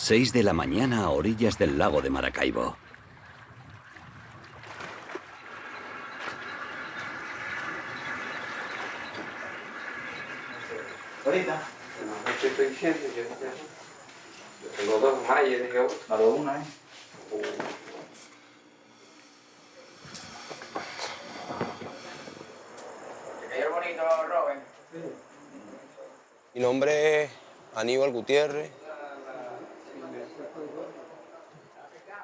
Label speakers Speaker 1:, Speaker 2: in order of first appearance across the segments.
Speaker 1: 6 de la mañana a orillas del lago de Maracaibo.
Speaker 2: Ahorita, no estoy diciendo, yo tengo dos mayas, dije, a lo una, ¿Te cayó bonito, Robert?
Speaker 3: Mi nombre es Aníbal Gutiérrez.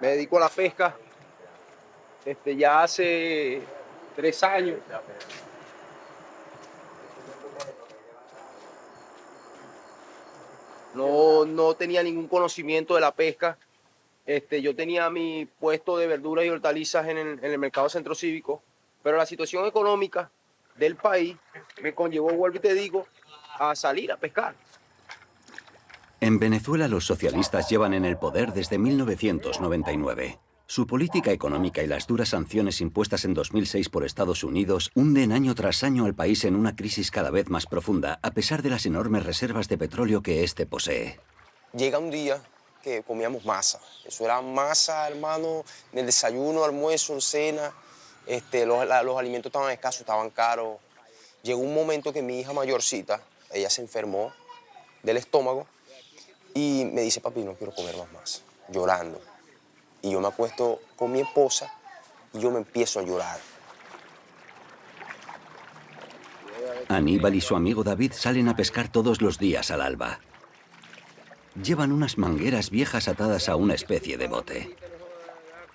Speaker 4: Me dedico a la pesca ya hace 3 años. No tenía ningún conocimiento de la pesca. Yo tenía mi puesto de verduras y hortalizas en el mercado centro cívico, pero la situación económica del país me conllevó, vuelvo y te digo, a salir a pescar.
Speaker 1: En Venezuela los socialistas llevan en el poder desde 1999. Su política económica y las duras sanciones impuestas en 2006 por Estados Unidos hunden año tras año al país en una crisis cada vez más profunda, a pesar de las enormes reservas de petróleo que este posee.
Speaker 3: Llega un día que comíamos masa. Eso era masa, hermano, en el desayuno, almuerzo, en cena. Los alimentos estaban escasos, estaban caros. Llegó un momento que mi hija mayorcita, ella se enfermó del estómago y me dice, papi, no quiero comer más masa, llorando. Y yo me acuesto con mi esposa y yo me empiezo a llorar.
Speaker 1: Aníbal y su amigo David salen a pescar todos los días al alba. Llevan unas mangueras viejas atadas a una especie de bote.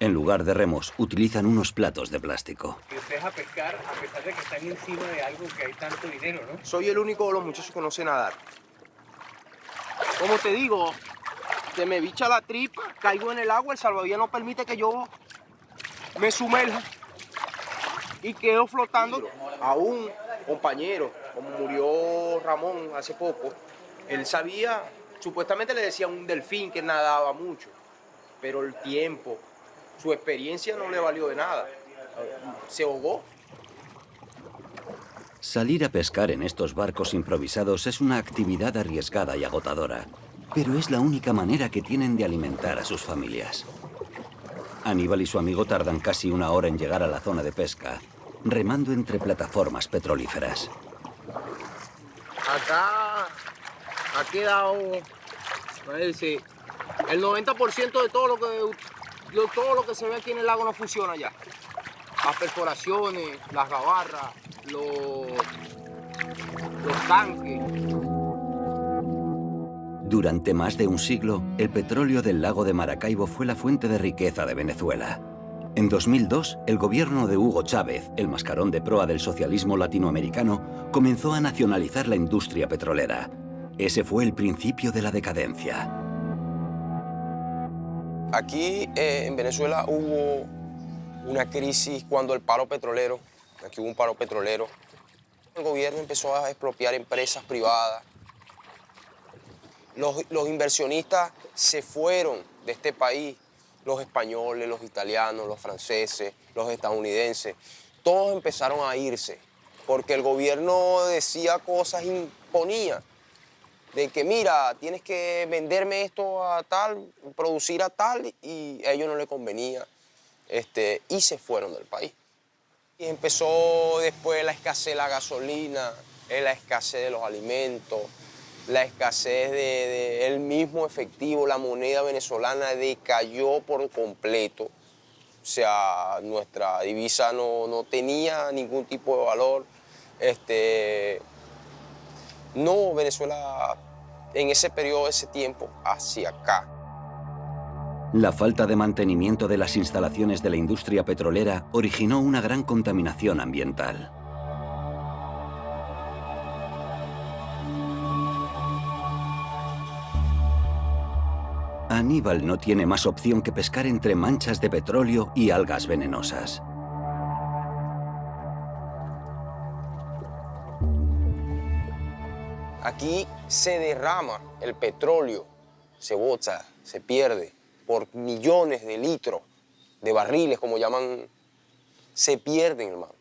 Speaker 1: En lugar de remos, utilizan unos platos de plástico.
Speaker 5: Y ustedes a pescar, a pesar de que están encima de algo que hay tanto dinero, ¿no?
Speaker 4: Soy el único de los muchachos que no sé nadar. Como te digo, se me bicha la tripa, caigo en el agua, el salvavidas no permite que yo me sumerja y quedo flotando. A un compañero, como murió Ramón hace poco, él sabía, supuestamente le decía un delfín que nadaba mucho, pero el tiempo, su experiencia no le valió de nada. Se ahogó.
Speaker 1: Salir a pescar en estos barcos improvisados es una actividad arriesgada y agotadora, pero es la única manera que tienen de alimentar a sus familias. Aníbal y su amigo tardan casi 1 hora en llegar a la zona de pesca, remando entre plataformas petrolíferas.
Speaker 4: Acá ha quedado, el 90% de todo lo que se ve aquí en el lago no funciona ya. Las perforaciones, las gabarras, los tanques.
Speaker 1: Durante más de un siglo, el petróleo del lago de Maracaibo fue la fuente de riqueza de Venezuela. En 2002, el gobierno de Hugo Chávez, el mascarón de proa del socialismo latinoamericano, comenzó a nacionalizar la industria petrolera. Ese fue el principio de la decadencia.
Speaker 3: Aquí en Venezuela hubo una crisis cuando el paro petrolero, aquí hubo un paro petrolero. El gobierno empezó a expropiar empresas privadas. Los inversionistas se fueron de este país, los españoles, los italianos, los franceses, los estadounidenses. Todos empezaron a irse porque el gobierno decía cosas, imponía. De que, mira, tienes que venderme esto a tal, producir a tal, y a ellos no les convenía. Y se fueron del país. Y empezó después la escasez de la gasolina, la escasez de los alimentos, la escasez del mismo efectivo, la moneda venezolana decayó por completo. O sea, nuestra divisa no tenía ningún tipo de valor. No, Venezuela en ese periodo, ese tiempo, hacia acá.
Speaker 1: La falta de mantenimiento de las instalaciones de la industria petrolera originó una gran contaminación ambiental. Aníbal no tiene más opción que pescar entre manchas de petróleo y algas venenosas.
Speaker 3: Aquí se derrama el petróleo, se bota, se pierde por millones de litros, de barriles, como llaman, se pierden, hermano.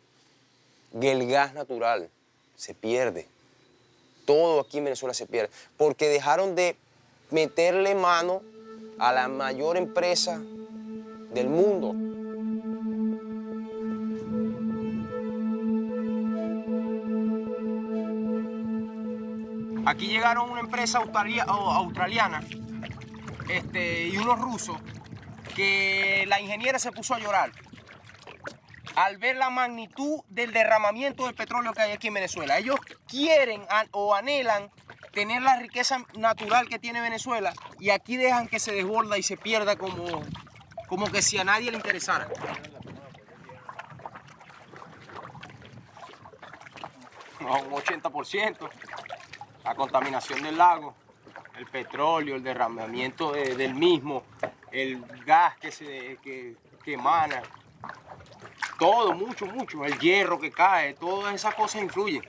Speaker 3: El gas natural se pierde. Todo aquí en Venezuela se pierde, porque dejaron de meterle mano a la mayor empresa del mundo.
Speaker 4: Aquí llegaron una empresa australiana y unos rusos que la ingeniera se puso a llorar al ver la magnitud del derramamiento del petróleo que hay aquí en Venezuela. Ellos quieren o anhelan tener la riqueza natural que tiene Venezuela y aquí dejan que se desborda y se pierda como que si a nadie le interesara. A un 80%. La contaminación del lago, el petróleo, el derramamiento del mismo, el gas que emana, todo, mucho, el hierro que cae, todas esas cosas influyen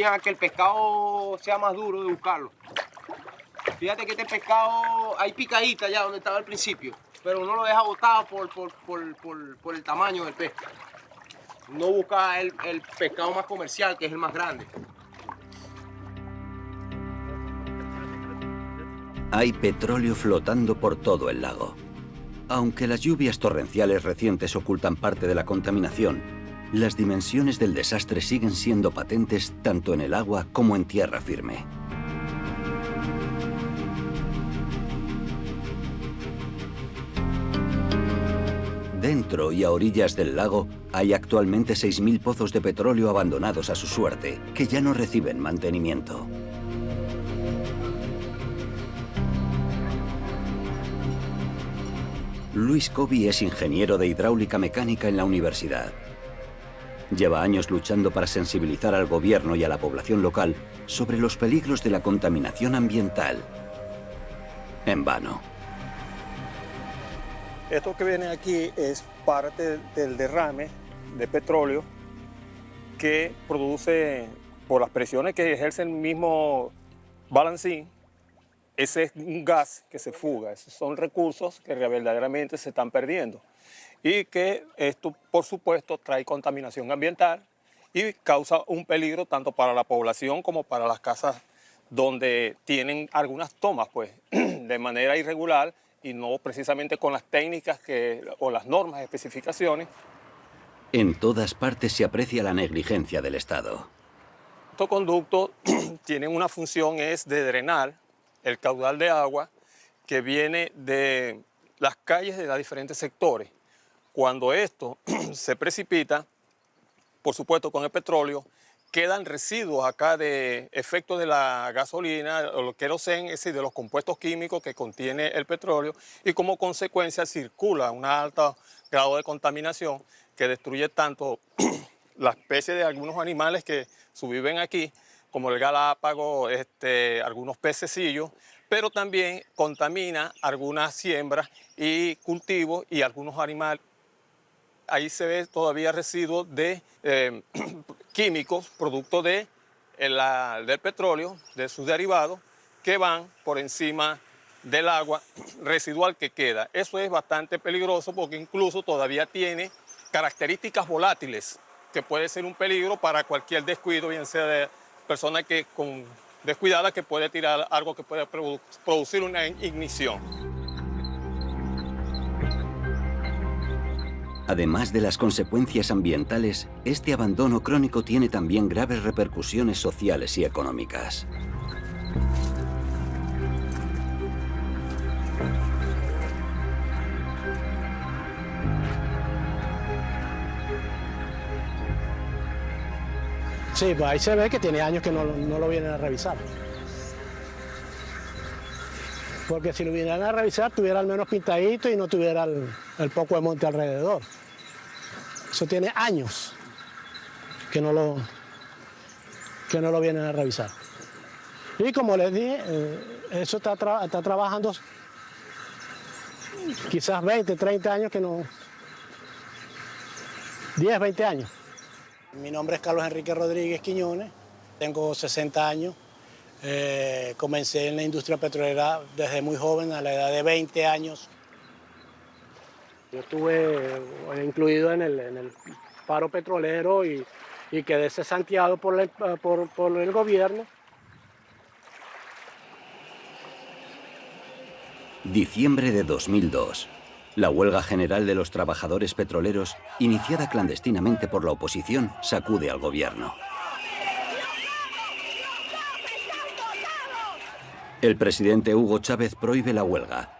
Speaker 4: a que el pescado sea más duro de buscarlo. Fíjate que este pescado hay picadita ya donde estaba al principio, pero uno lo deja botado por el tamaño del pez. No busca el pescado más comercial, que es el más grande.
Speaker 1: Hay petróleo flotando por todo el lago. Aunque las lluvias torrenciales recientes ocultan parte de la contaminación, las dimensiones del desastre siguen siendo patentes tanto en el agua como en tierra firme. Dentro y a orillas del lago hay actualmente 6.000 pozos de petróleo abandonados a su suerte, que ya no reciben mantenimiento. Luis Cobi es ingeniero de hidráulica mecánica en la universidad. Lleva años luchando para sensibilizar al gobierno y a la población local sobre los peligros de la contaminación ambiental. En vano.
Speaker 6: Esto que viene aquí es parte del derrame de petróleo que produce, por las presiones que ejerce el mismo balancín, ese es un gas que se fuga. Esos son recursos que verdaderamente se están perdiendo y que esto, por supuesto, trae contaminación ambiental y causa un peligro tanto para la población como para las casas donde tienen algunas tomas, pues, de manera irregular y no precisamente con las técnicas o las normas, especificaciones.
Speaker 1: En todas partes se aprecia la negligencia del Estado.
Speaker 6: Estos conductos tienen una función, es de drenar el caudal de agua que viene de las calles de los diferentes sectores. Cuando esto se precipita, por supuesto con el petróleo, quedan residuos acá de efectos de la gasolina o el queroseno, es decir, de los compuestos químicos que contiene el petróleo, y como consecuencia circula un alto grado de contaminación que destruye tanto la especie de algunos animales que subviven aquí, como el galápago, algunos pececillos, pero también contamina algunas siembras y cultivos y algunos animales. Ahí se ve todavía residuos de químicos, producto del petróleo, de sus derivados, que van por encima del agua residual que queda. Eso es bastante peligroso porque incluso todavía tiene características volátiles, que puede ser un peligro para cualquier descuido, bien sea de persona que con descuidada que puede tirar algo que puede producir una ignición.
Speaker 1: Además de las consecuencias ambientales, este abandono crónico tiene también graves repercusiones sociales y económicas.
Speaker 7: Sí, pues ahí se ve que tiene años que no lo vienen a revisar. Porque si lo vinieran a revisar, tuviera al menos pintadito y no tuviera el poco de monte alrededor. Eso tiene años que no lo vienen a revisar. Y como les dije, eso está trabajando quizás 20, 30 años que no... 10, 20 años. Mi nombre es Carlos Enrique Rodríguez Quiñones, tengo 60 años. Comencé en la industria petrolera desde muy joven, a la edad de 20 años. Yo estuve incluido en el paro petrolero y quedé cesanteado por el gobierno.
Speaker 1: Diciembre de 2002. La huelga general de los trabajadores petroleros, iniciada clandestinamente por la oposición, sacude al gobierno. El presidente Hugo Chávez prohíbe la huelga,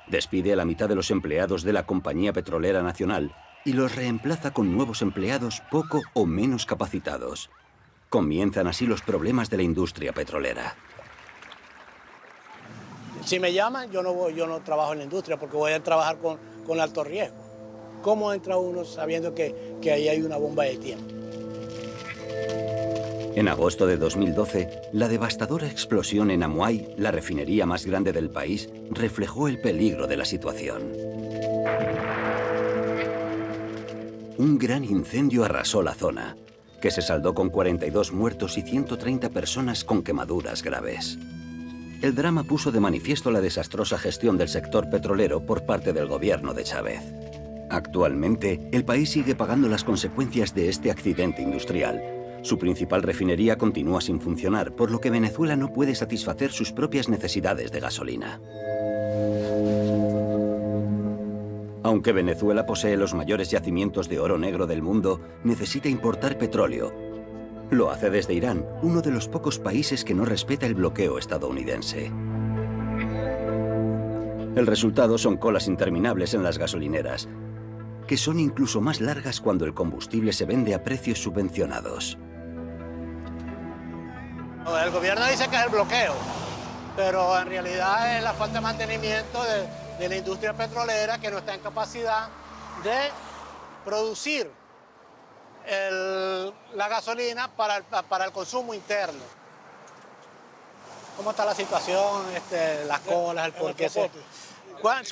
Speaker 1: despide a la mitad de los empleados de la Compañía Petrolera Nacional y los reemplaza con nuevos empleados poco o menos capacitados. Comienzan así los problemas de la industria petrolera.
Speaker 7: Si me llaman, yo no trabajo en la industria porque voy a trabajar con alto riesgo. ¿Cómo entra uno sabiendo que ahí hay una bomba de tiempo?
Speaker 1: En agosto de 2012, la devastadora explosión en Amuay, la refinería más grande del país, reflejó el peligro de la situación. Un gran incendio arrasó la zona, que se saldó con 42 muertos y 130 personas con quemaduras graves. El drama puso de manifiesto la desastrosa gestión del sector petrolero por parte del gobierno de Chávez. Actualmente, el país sigue pagando las consecuencias de este accidente industrial. Su principal refinería continúa sin funcionar, por lo que Venezuela no puede satisfacer sus propias necesidades de gasolina. Aunque Venezuela posee los mayores yacimientos de oro negro del mundo, necesita importar petróleo. Lo hace desde Irán, uno de los pocos países que no respeta el bloqueo estadounidense. El resultado son colas interminables en las gasolineras, que son incluso más largas cuando el combustible se vende a precios subvencionados.
Speaker 7: El gobierno dice que es el bloqueo, pero en realidad es la falta de mantenimiento de la industria petrolera que no está en capacidad de producir la gasolina para el consumo interno. ¿Cómo está la situación? Las colas, el porqué.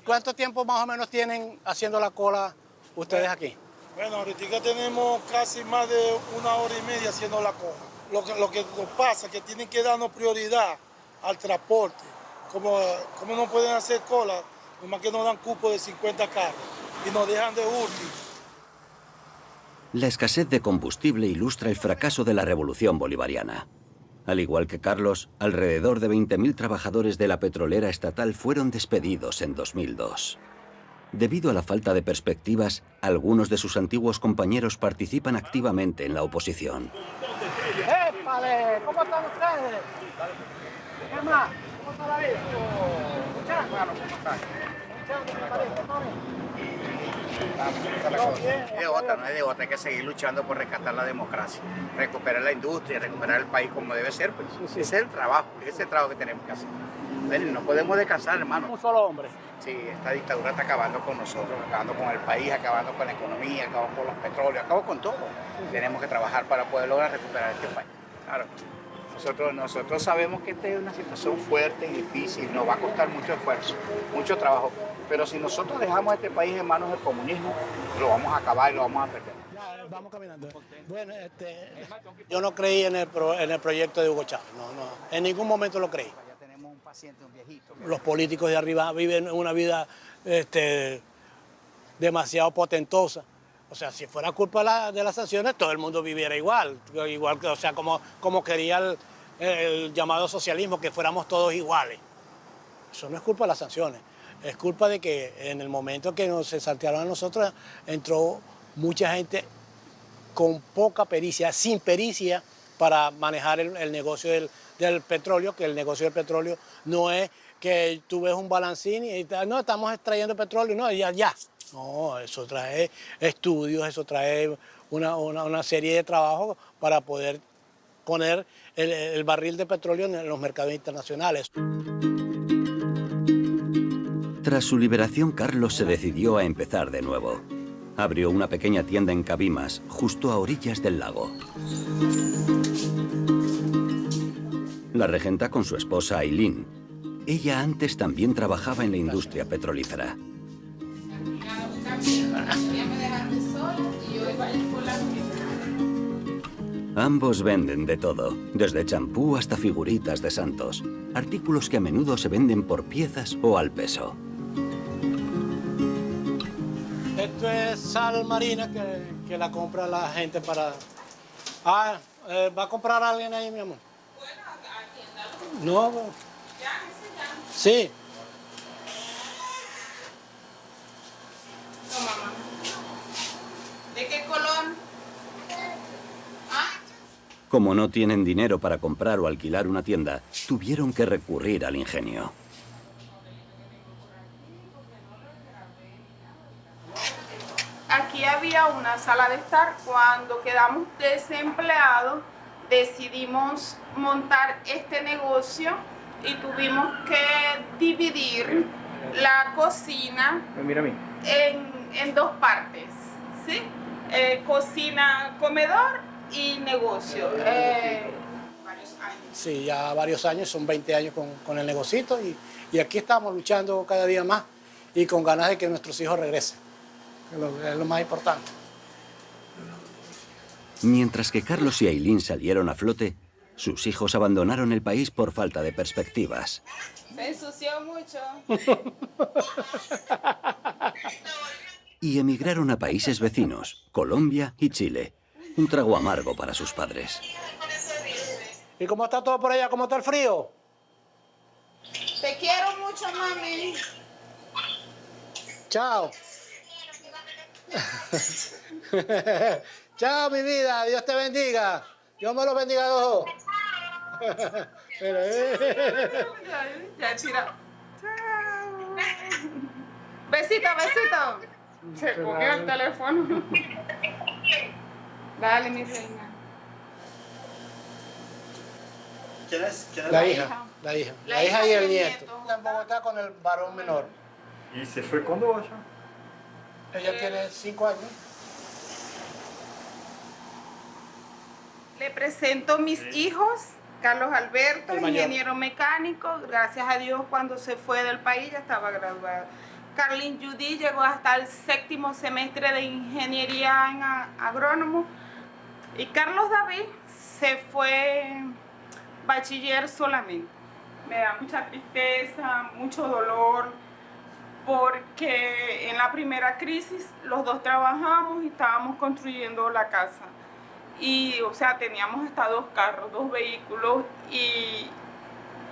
Speaker 7: ¿Cuánto tiempo más o menos tienen haciendo la cola ustedes aquí?
Speaker 8: Bueno, ahorita tenemos casi más de 1 hora y media haciendo la cola. Lo que nos pasa es que tienen que darnos prioridad al transporte. Como no pueden hacer cola, nomás que nos dan cupo de 50 carros y nos dejan de útil.
Speaker 1: La escasez de combustible ilustra el fracaso de la revolución bolivariana. Al igual que Carlos, alrededor de 20.000 trabajadores de la petrolera estatal fueron despedidos en 2002. Debido a la falta de perspectivas, algunos de sus antiguos compañeros participan activamente en la oposición.
Speaker 7: ¡Épale! ¿Cómo están ustedes? ¿Qué más? ¿Cómo está la vida?
Speaker 9: No es de otra, hay que seguir luchando por rescatar la democracia, recuperar la industria, recuperar el país como debe ser. Pues. Ese es el trabajo, que tenemos que hacer. Bueno, no podemos descansar, hermano.
Speaker 7: Un solo hombre.
Speaker 9: Sí, esta dictadura está acabando con nosotros, acabando con el país, acabando con la economía, acabando con los petróleos, acabando con todo. Tenemos que trabajar para poder lograr recuperar este país. Claro. Nosotros sabemos que esta es una situación fuerte y difícil, nos va a costar mucho esfuerzo, mucho trabajo, pero si nosotros dejamos este país en manos del comunismo, lo vamos a acabar y lo vamos a perder.
Speaker 7: Ya, vamos caminando. Bueno, yo no creí en el proyecto de Hugo Chávez, no, en ningún momento lo creí.
Speaker 9: Ya tenemos un paciente, un viejito.
Speaker 7: Los políticos de arriba viven una vida demasiado potentosa. O sea, si fuera culpa de las sanciones, todo el mundo viviera igual que, o sea, como quería el llamado socialismo, que fuéramos todos iguales. Eso no es culpa de las sanciones, es culpa de que en el momento que se saltearon a nosotros, entró mucha gente con poca pericia, sin pericia, para manejar el negocio del petróleo, que el negocio del petróleo no es que tú ves un balancín y no, estamos extrayendo petróleo, no, ya. No, eso trae estudios, eso trae una serie de trabajos para poder poner el barril de petróleo en los mercados internacionales.
Speaker 1: Tras su liberación, Carlos se decidió a empezar de nuevo. Abrió una pequeña tienda en Cabimas, justo a orillas del lago. La regenta con su esposa Ailín. Ella antes también trabajaba en la industria petrolífera. Ambos venden de todo, desde champú hasta figuritas de santos, artículos que a menudo se venden por piezas o al peso.
Speaker 7: Esto es sal marina que la compra la gente para... ¿va a comprar alguien ahí, mi amor? Bueno, aquí en la... No, sí.
Speaker 1: Como no tienen dinero para comprar o alquilar una tienda, tuvieron que recurrir al ingenio.
Speaker 10: Aquí había una sala de estar. Cuando quedamos desempleados, decidimos montar este negocio y tuvimos que dividir la cocina en dos partes, ¿sí? Cocina, comedor y negocio. Varios años.
Speaker 7: Sí, ya varios años, son 20 años con el negocito y aquí estamos luchando cada día más y con ganas de que nuestros hijos regresen, es lo más importante.
Speaker 1: Mientras que Carlos y Ailín salieron a flote, sus hijos abandonaron el país por falta de perspectivas.
Speaker 10: Se ensució mucho.
Speaker 1: Y emigraron a países vecinos, Colombia y Chile. Un trago amargo para sus padres.
Speaker 7: ¿Y cómo está todo por allá? ¿Cómo está el frío?
Speaker 10: Te quiero mucho, mami.
Speaker 7: Chao. Chao, mi vida. Dios te bendiga. Dios me los bendiga a los dos.
Speaker 10: Ya, tira. Chao. Besito, besito. Se cogió el teléfono. Dale, mi reina.
Speaker 7: ¿Quién es? La hija. La hija y el nieto. En Bogotá con el varón menor.
Speaker 5: ¿Y se fue cuándo allá?
Speaker 7: Ella tiene 5 años.
Speaker 10: Le presento mis hijos. Carlos Alberto,
Speaker 7: El mayor.
Speaker 10: ingeniero mecánico. Gracias a Dios, cuando se fue del país ya estaba graduado. Carlin Judy llegó hasta el 7º semestre de ingeniería en agrónomo. Y Carlos David se fue bachiller solamente. Me da mucha tristeza, mucho dolor, porque en la primera crisis los dos trabajamos y estábamos construyendo la casa. Y, o sea, teníamos hasta 2 carros, 2 vehículos y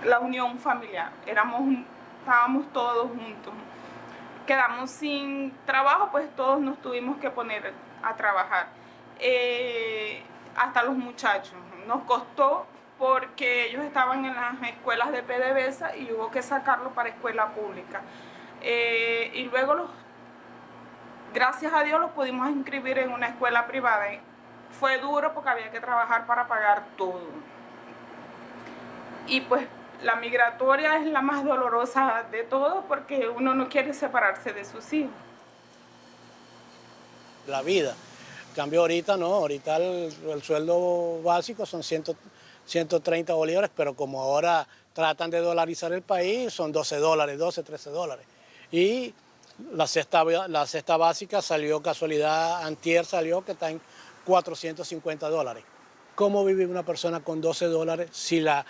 Speaker 10: la unión familiar. Estábamos todos juntos. Quedamos sin trabajo, pues todos nos tuvimos que poner a trabajar. Hasta los muchachos. Nos costó porque ellos estaban en las escuelas de PDVSA y hubo que sacarlos para escuela pública. Y luego, gracias a Dios, los pudimos inscribir en una escuela privada. Fue duro porque había que trabajar para pagar todo. Y pues la migratoria es la más dolorosa de todo porque uno no quiere separarse de sus hijos.
Speaker 7: La vida. En cambio ahorita no, ahorita el sueldo básico son 130 bolívares, pero como ahora tratan de dolarizar el país, son 12 dólares, 12, 13 dólares. Y la cesta básica salió, casualidad, antier salió que está en 450 dólares. ¿Cómo vive una persona con 12 dólares si la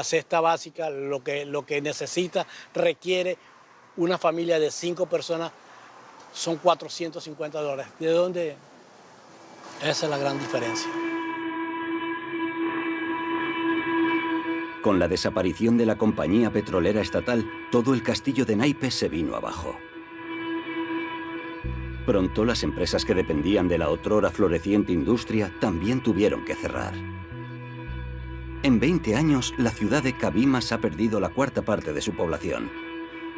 Speaker 7: cesta básica, lo que necesita, requiere una familia de 5 personas, son 450 dólares? ¿De dónde? Esa es la gran diferencia.
Speaker 1: Con la desaparición de la compañía petrolera estatal, todo el castillo de naipes se vino abajo. Pronto las empresas que dependían de la otrora floreciente industria también tuvieron que cerrar. En 20 años, la ciudad de Cabimas ha perdido la 1/4 parte de su población.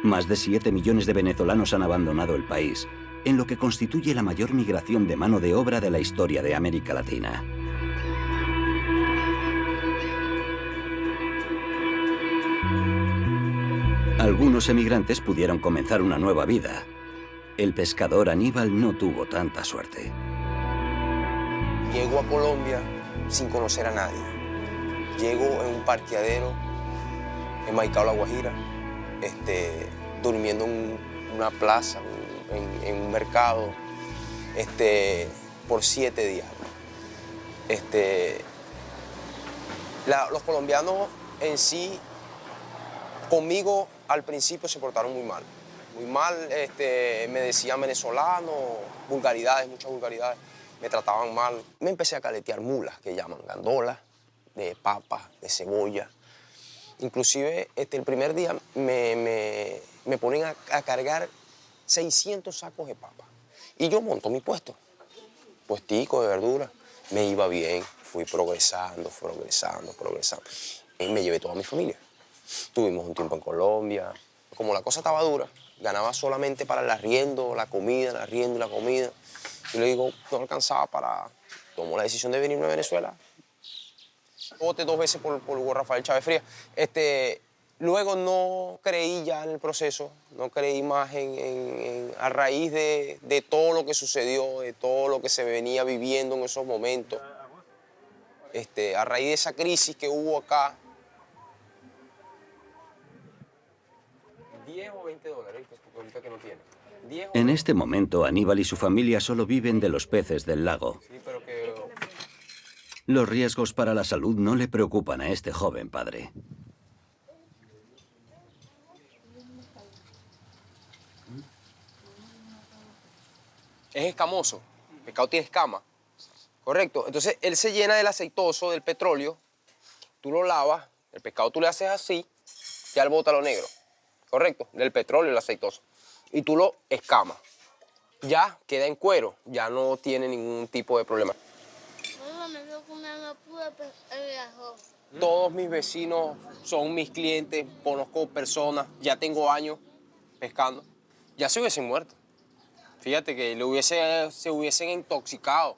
Speaker 1: Más de 7 millones de venezolanos han abandonado el país, en lo que constituye la mayor migración de mano de obra de la historia de América Latina. Algunos emigrantes pudieron comenzar una nueva vida. El pescador Aníbal no tuvo tanta suerte.
Speaker 3: Llego a Colombia sin conocer a nadie. Llego en un parqueadero en Maicao, La Guajira, durmiendo en una plaza, en un mercado, por 7 días. Los colombianos en sí, conmigo al principio se portaron muy mal. Muy mal, me decían venezolano, vulgaridades, muchas vulgaridades, me trataban mal. Me empecé a caletear mulas, que llaman gandolas, de papa, de cebolla. Inclusive, el primer día me ponen a cargar 600 sacos de papa. Y yo monto mi puestico de verdura. Me iba bien, fui progresando. Y me llevé toda mi familia. Tuvimos un tiempo en Colombia. Como la cosa estaba dura, ganaba solamente para el arriendo, la comida, y la comida. Y le digo, no alcanzaba para... Tomó la decisión de venirme a Venezuela. Voté 2 veces por Hugo Rafael Chávez Frías. Luego no creí ya en el proceso, no creí más a raíz de todo lo que sucedió, de todo lo que se venía viviendo en esos momentos. A raíz de esa crisis que hubo acá. 10 o 20 dólares, porque ahorita que no tiene.
Speaker 1: En este momento, Aníbal y su familia solo viven de los peces del lago.
Speaker 3: Sí, pero que...
Speaker 1: Los riesgos para la salud no le preocupan a este joven padre.
Speaker 3: Es escamoso, el pescado tiene escama, correcto. Entonces él se llena del aceitoso, del petróleo, tú lo lavas, el pescado tú le haces así, ya él bota lo negro, correcto, del petróleo, el aceitoso, y tú lo escamas. Ya queda en cuero, ya no tiene ningún tipo de problema. Todos mis vecinos son mis clientes, conozco personas, ya tengo años pescando, ya se hubiesen muerto. Fíjate que se hubiesen intoxicado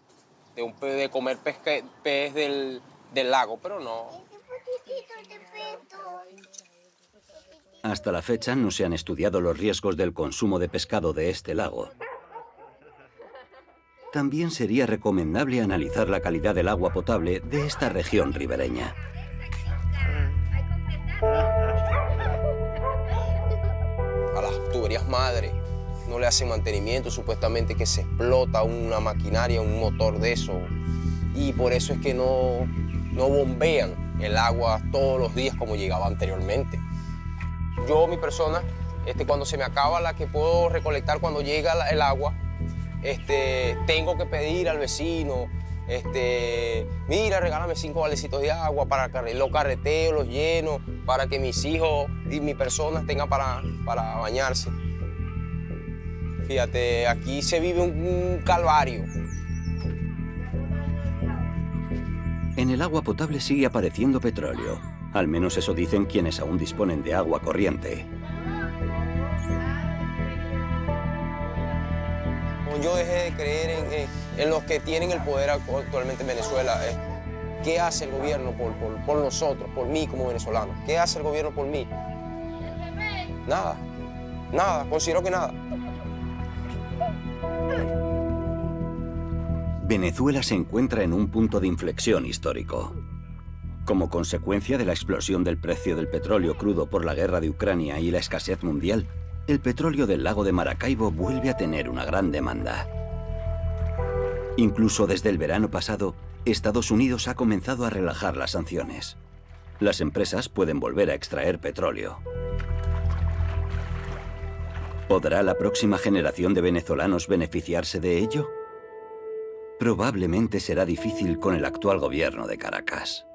Speaker 3: de comer pez del lago, pero no.
Speaker 1: Hasta la fecha no se han estudiado los riesgos del consumo de pescado de este lago. También sería recomendable analizar la calidad del agua potable de esta región ribereña.
Speaker 3: A las tuberías madre no le hacen mantenimiento, supuestamente que se explota una maquinaria, un motor de eso. Y por eso es que no bombean el agua todos los días como llegaba anteriormente. Yo, mi persona, cuando se me acaba la que puedo recolectar cuando llega el agua, tengo que pedir al vecino, mira, regálame 5 valecitos de agua para los carreteo, los lleno, para que mis hijos y mi persona tengan para bañarse. Fíjate, aquí se vive un calvario.
Speaker 1: En el agua potable sigue apareciendo petróleo. Al menos eso dicen quienes aún disponen de agua corriente.
Speaker 3: Yo dejé de creer en los que tienen el poder actualmente en Venezuela. ¿Qué hace el gobierno por nosotros, por mí como venezolano? ¿Qué hace el gobierno por mí? Nada, nada, considero que nada.
Speaker 1: Venezuela se encuentra en un punto de inflexión histórico. Como consecuencia de la explosión del precio del petróleo crudo por la guerra de Ucrania y la escasez mundial, el petróleo del lago de Maracaibo vuelve a tener una gran demanda. Incluso desde el verano pasado, Estados Unidos ha comenzado a relajar las sanciones. Las empresas pueden volver a extraer petróleo. ¿Podrá la próxima generación de venezolanos beneficiarse de ello? Probablemente será difícil con el actual gobierno de Caracas.